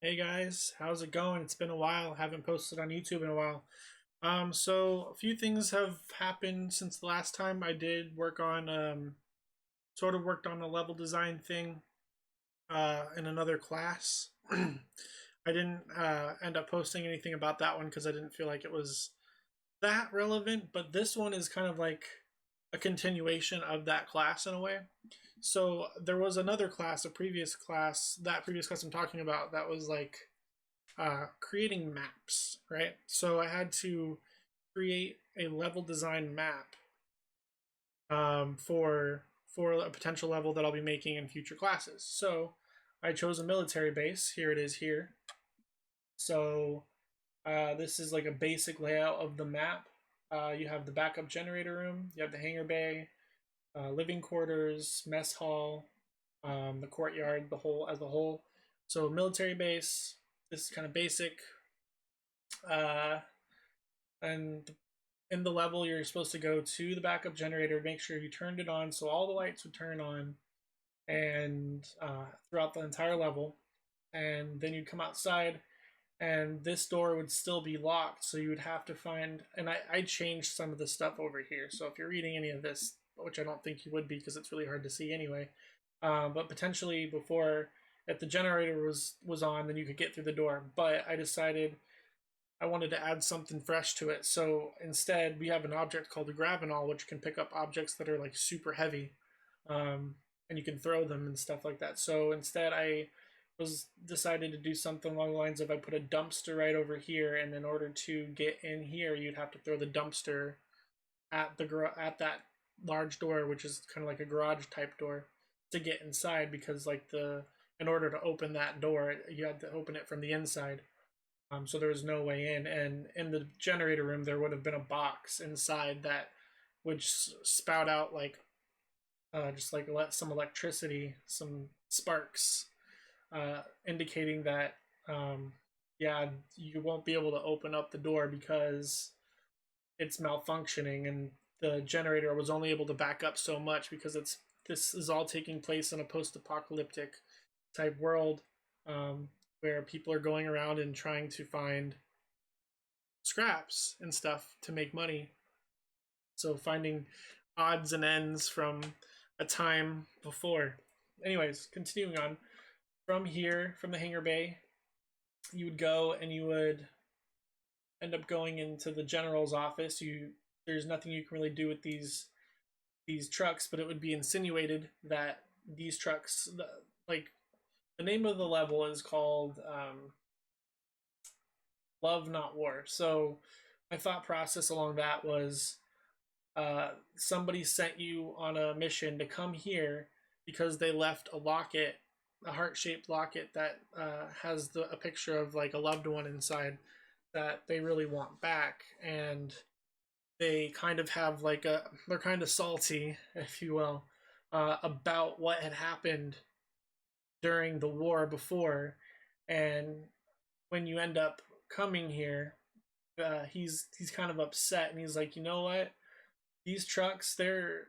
Hey guys, how's it going? It's been a while. Haven't posted on YouTube in a while. So a few things have happened since the last time I did work on sort of worked on a level design thing in another class. I didn't end up posting anything about that one because I didn't feel like it was that relevant, but this one is kind of like a continuation of that class in a way. So there was another class, that previous class I'm talking about, that was like creating maps, right? So I had to create a level design map for a potential level that I'll be making in future classes. So I chose a military base. Here it is here. So this is like a basic layout of the map. You have the backup generator room. You have the hangar bay, living quarters, mess hall, the courtyard, the whole as a whole. So military base. This is kind of basic. Uh, and in the level, you're supposed to go to the backup generator, make sure you turned it on so all the lights would turn on, and throughout the entire level. And then you'd come outside, and this door would still be locked, so you would have to find. And I changed some of the stuff over here, so if you're reading any of this, which I don't think you would be because it's really hard to see anyway, but potentially before, if the generator was on, then you could get through the door. But I decided I wanted to add something fresh to it. So instead, we have an object called a grab-and-all, which can pick up objects that are like super heavy, and you can throw them and stuff like that. So instead, I was decided to do something along the lines of I put a dumpster right over here, and in order to get in here, you'd have to throw the dumpster at that large door, which is kind of like a garage type door, to get inside because like the in order to open that door, you had to open it from the inside. So there was no way in. And in the generator room, there would have been a box inside that would spout out like just like some electricity, some sparks, indicating that yeah, you won't be able to open up the door because it's malfunctioning, and the generator was only able to back up so much because it's this is all taking place in a post-apocalyptic type world, um, where people are going around and trying to find scraps and stuff to make money. So finding odds and ends from a time before. Anyways, continuing on. From here, from the hangar bay, you would go and you would end up going into the general's office. There's nothing you can really do with these trucks, but it would be insinuated that these trucks, like the name of the level is called Love Not War. So my thought process along that was somebody sent you on a mission to come here because they left a locket, a heart-shaped locket that has a picture of like a loved one inside that they really want back, and they kind of have like they're kind of salty, if you will, about what had happened during the war before. And when you end up coming here, he's kind of upset, and he's like, you know what, these trucks, they're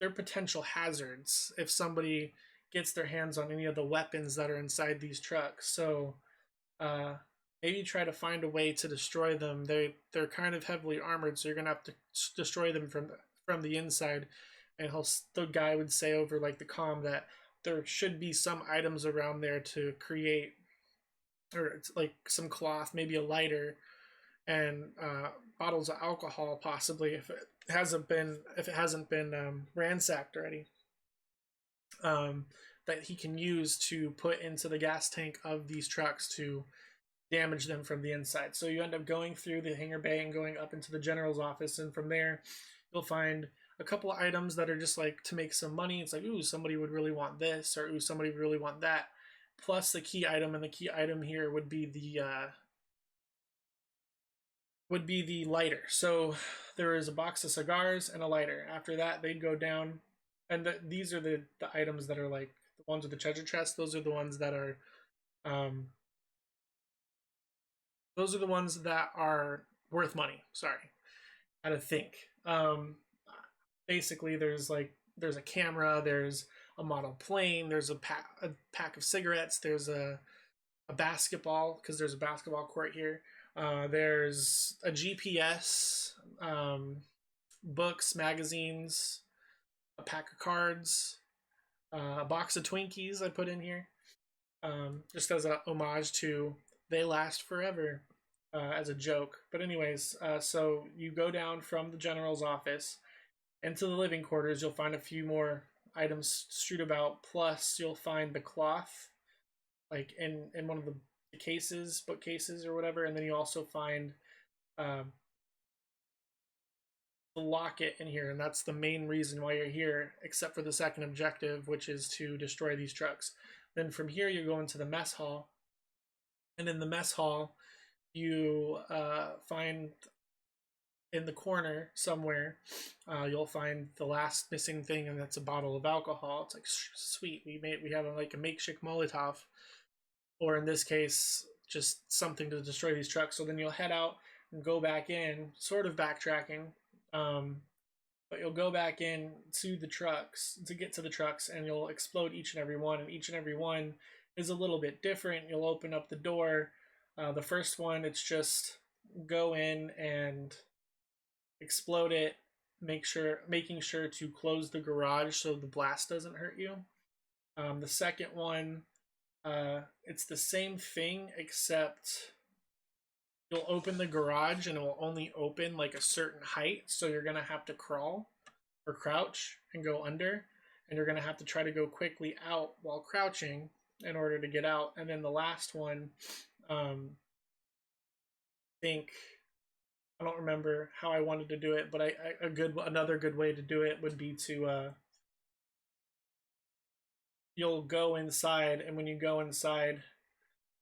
potential hazards if somebody gets their hands on any of the weapons that are inside these trucks. So uh, maybe try to find a way to destroy them. They're kind of heavily armored, so you're gonna have to destroy them from the inside. And the guy would say over like the comm that there should be some items around there to create, or it's like some cloth, maybe a lighter, and bottles of alcohol, possibly if it hasn't been ransacked already, um, that he can use to put into the gas tank of these trucks to damage them from the inside. So you end up going through the hangar bay and going up into the general's office, and from there you'll find a couple of items that are just like to make some money. It's like, ooh, somebody would really want this, or ooh, somebody would really want that. Plus the key item, and the key item here would be the lighter. So there is a box of cigars and a lighter. After that, they'd go down, and these are the items that are like the ones with the treasure chest. Um, those are the ones that are worth money. Sorry, I had to think. Basically, there's a camera, there's a model plane, there's a pack of cigarettes, there's a basketball, because there's a basketball court here. There's a GPS, books, magazines, a pack of cards, a box of Twinkies I put in here, just as a homage to They Last Forever, as a joke. But anyways, so you go down from the general's office into the living quarters. You'll find a few more items strewn about. Plus, you'll find the cloth, like in one of the cases, bookcases or whatever. And then you also find um, the locket in here, and that's the main reason why you're here, except for the second objective, which is to destroy these trucks. Then from here, you go into the mess hall, and in the mess hall, you find in the corner somewhere, you'll find the last missing thing, and that's a bottle of alcohol. It's like, sweet, we have like a makeshift Molotov, or in this case, just something to destroy these trucks. So then you'll head out and go back in, sort of backtracking, but you'll go back in to the trucks to get to the trucks, and you'll explode each and every one, and each and every one is a little bit different. You'll open up the door. The first one, it's just go in and explode it, making sure to close the garage so the blast doesn't hurt you. The second one, it's the same thing, except you'll open the garage and it will only open like a certain height, so you're gonna have to crawl or crouch and go under, and you're gonna have to try to go quickly out while crouching in order to get out. And then the last one, think I don't remember how I wanted to do it, but another good way to do it would be to you'll go inside, and when you go inside,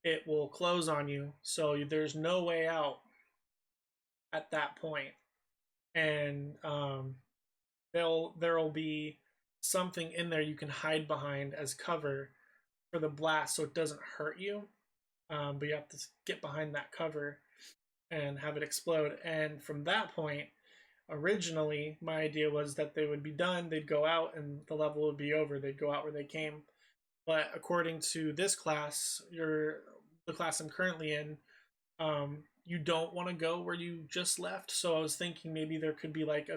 it will close on you, so there's no way out at that point. And there'll be something in there you can hide behind as cover for the blast, so it doesn't hurt you. But you have to get behind that cover and have it explode. And from that point, originally my idea was that they would be done, they'd go out, and the level would be over. They'd go out where they came. But according to this class, the class I'm currently in, you don't want to go where you just left. So I was thinking maybe there could be like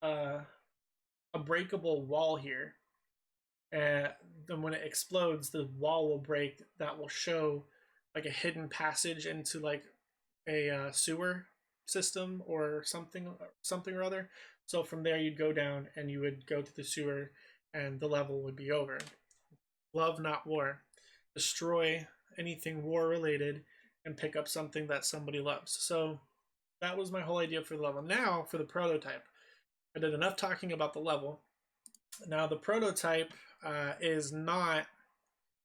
a breakable wall here, and then when it explodes, the wall will break. That will show like a hidden passage into like a sewer system or something or other. So from there, you'd go down and you would go to the sewer, and the level would be over. Love, not war. Destroy anything war related and pick up something that somebody loves. So that was my whole idea for the level. Now for the prototype. I did enough talking about the level. Now the prototype is not,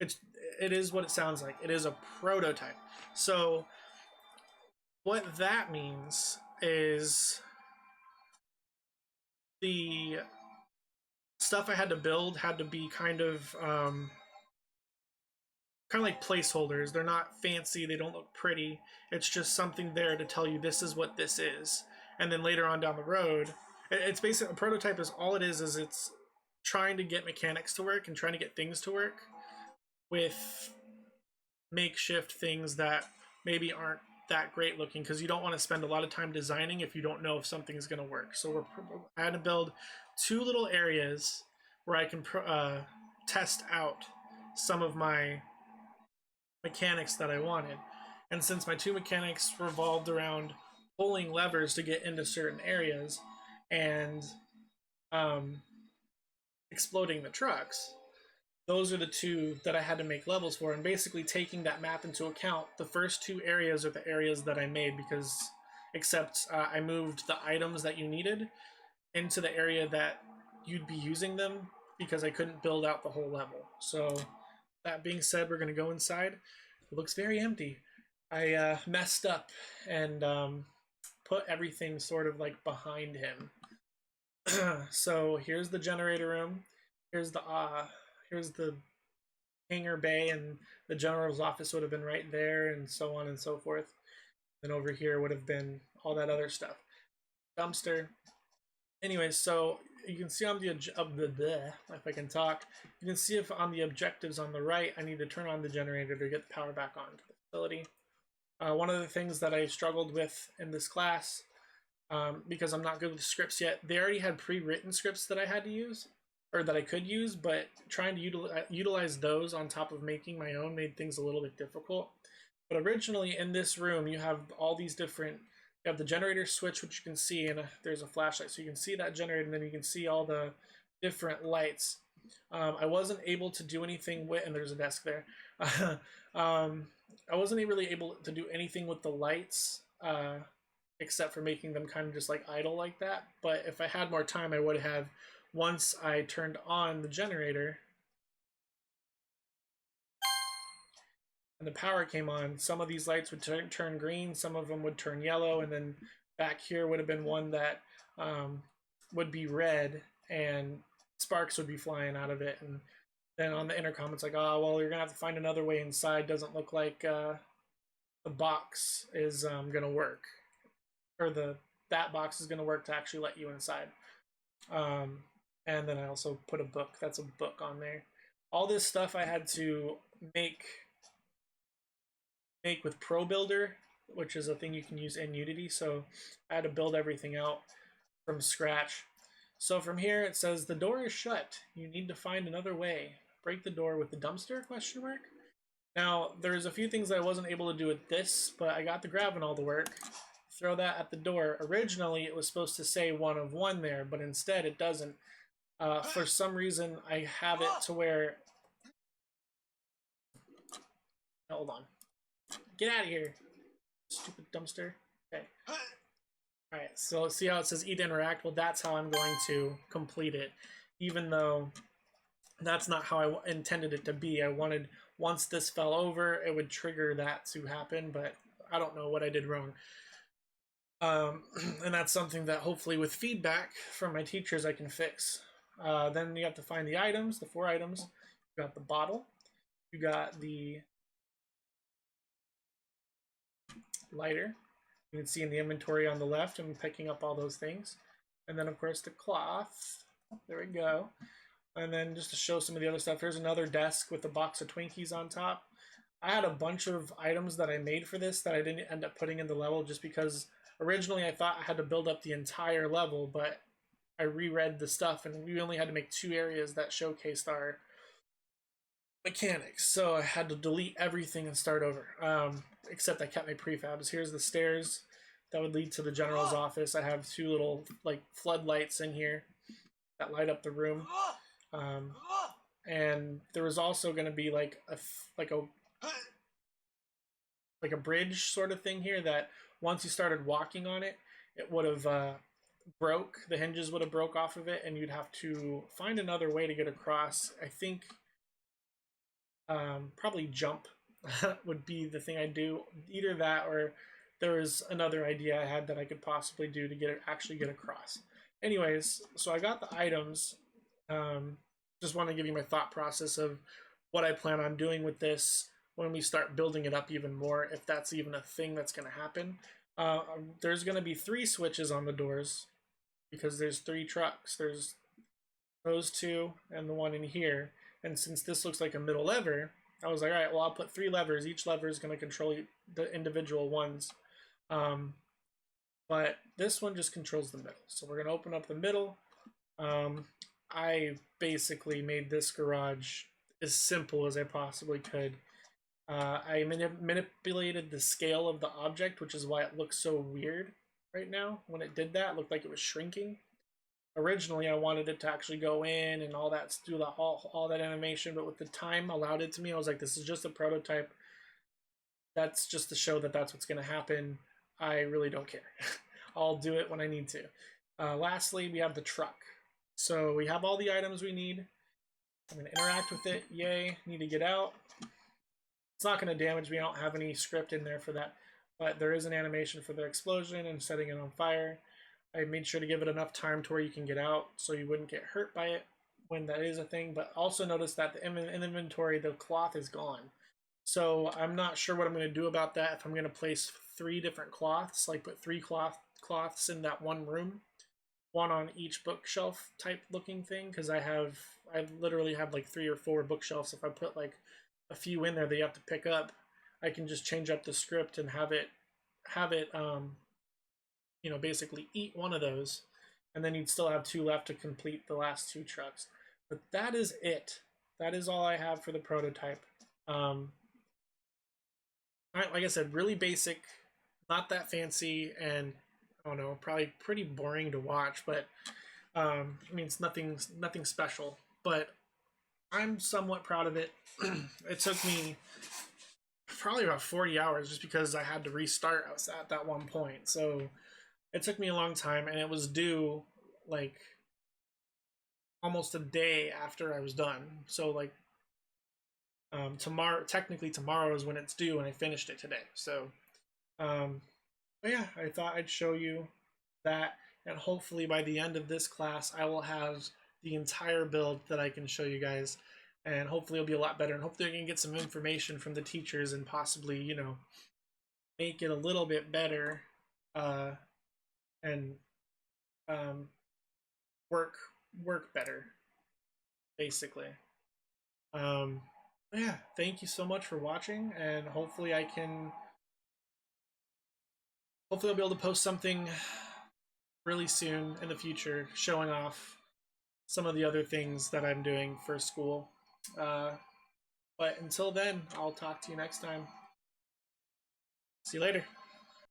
it is what it sounds like. It is a prototype. So what that means is the stuff I had to build had to be kind of like placeholders. They're not fancy, they don't look pretty. It's just something there to tell you this is what this is. And then later on down the road, it's basically a prototype is all it is it's trying to get mechanics to work and trying to get things to work with makeshift things that maybe aren't that great looking, because you don't want to spend a lot of time designing if you don't know if something is going to work. So I had to build two little areas where I can test out some of my mechanics that I wanted. And since my two mechanics revolved around pulling levers to get into certain areas and exploding the trucks, those are the two that I had to make levels for. And basically taking that map into account, the first two areas are the areas that I made, because except I moved the items that you needed into the area that you'd be using them, because I couldn't build out the whole level. So that being said, we're going to go inside. It looks very empty. I messed up and put everything sort of like behind him. So here's the generator room. Here's the hangar bay, and the general's office would have been right there, and so on and so forth. Then over here would have been all that other stuff. Dumpster. Anyways, so you can see on the if I can talk, you can see if on the objectives on the right, I need to turn on the generator to get the power back on. ability. One of the things that I struggled with in this class, because I'm not good with scripts yet, they already had pre-written scripts that I had to use, or that I could use, but trying to utilize those on top of making my own made things a little bit difficult. But originally in this room, you have all these different, you have the generator switch, which you can see, and there's a flashlight. So you can see that generator, and then you can see all the different lights. I wasn't able to do anything with, and there's a desk there. I wasn't really able to do anything with the lights, except for making them kind of just like idle like that. But if I had more time, I would have, once I turned on the generator and the power came on, some of these lights would turn green, some of them would turn yellow, and then back here would have been one that would be red, and sparks would be flying out of it. And then on the intercom, it's like, oh, well, you're going to have to find another way inside. Doesn't look like the box is going to work. Or that box is going to work to actually let you inside. And then I also put a book. That's a book on there. All this stuff I had to make with Pro Builder, which is a thing you can use in Unity. So I had to build everything out from scratch. So from here it says the door is shut. You need to find another way. Break the door with the dumpster? ? Now there's a few things that I wasn't able to do with this, but I got the gravinol to work. Throw that at the door. Originally it was supposed to say 1 of 1 there, but instead it doesn't. For some reason I have it to where, hold on, get out of here, stupid dumpster. Okay. Alright, so see how it says E to interact? Well, that's how I'm going to complete it, even though that's not how I intended it to be. I wanted, once this fell over, it would trigger that to happen, but I don't know what I did wrong. And that's something that hopefully with feedback from my teachers I can fix. Then you have to find the items, the 4 items. You got the bottle, you got the lighter. You can see in the inventory on the left, I'm picking up all those things. And then of course the cloth, there we go. And then just to show some of the other stuff, here's another desk with a box of Twinkies on top. I had a bunch of items that I made for this that I didn't end up putting in the level just because originally I thought I had to build up the entire level, but I reread the stuff and we only had to make 2 areas that showcased our mechanics. So I had to delete everything and start over, except I kept my prefabs. Here's the stairs that would lead to the general's office. I have 2 little like floodlights in here that light up the room. And there was also going to be like a bridge sort of thing here that once you started walking on it, it would have broke. The hinges would have broke off of it, and you'd have to find another way to get across. I think probably jump would be the thing I'd do. Either that, or there was another idea I had that I could possibly do to actually get across. Anyways, so I got the items. Just want to give you my thought process of what I plan on doing with this when we start building it up even more, if that's even a thing that's going to happen. There's going to be 3 switches on the doors because there's 3 trucks. There's those 2 and the one in here. And since this looks like a middle lever, I was like, all right, well, I'll put 3 levers. Each lever is going to control the individual ones. But this one just controls the middle. So we're going to open up the middle. I basically made this garage as simple as I possibly could. I manipulated the scale of the object, which is why it looks so weird right now. When it did that, it looked like it was shrinking. Originally, I wanted it to actually go in and all that, do all that animation, but with the time allowed it to me, I was like, this is just a prototype. That's just to show that that's what's going to happen. I really don't care. I'll do it when I need to. Lastly, we have the truck. So we have all the items we need. I'm going to interact with it. Yay. Need to get out. It's not going to damage me. I don't have any script in there for that. But there is an animation for the explosion and setting it on fire. I made sure to give it enough time to where you can get out so you wouldn't get hurt by it when that is a thing. But also notice that in the inventory, the cloth is gone. So I'm not sure what I'm going to do about that. If I'm going to place 3 different cloths, like put 3 cloths in that one room. 1 on each bookshelf type looking thing, because I literally have like 3 or 4 bookshelves. If I put like a few in there that you have to pick up, I can just change up the script and have it you know, basically eat one of those, and then you'd still have 2 left to complete the last 2 trucks. But that is it. That is all I have for the prototype. Like I said, really basic, not that fancy, and I don't know, probably pretty boring to watch. But I mean, it's nothing special. But I'm somewhat proud of it. It took me probably about 40 hours just because I had to restart. I was at that one point, so it took me a long time, and it was due like almost a day after I was done. So like tomorrow, technically tomorrow is when it's due, and I finished it today. So but yeah, I thought I'd show you that, and hopefully by the end of this class, I will have the entire build that I can show you guys, and hopefully it'll be a lot better, and hopefully I can get some information from the teachers and possibly, you know, make it a little bit better, and um, work better, basically. Um, yeah, thank you so much for watching, and hopefully I'll be able to post something really soon in the future showing off some of the other things that I'm doing for school. But until then, I'll talk to you next time. See you later.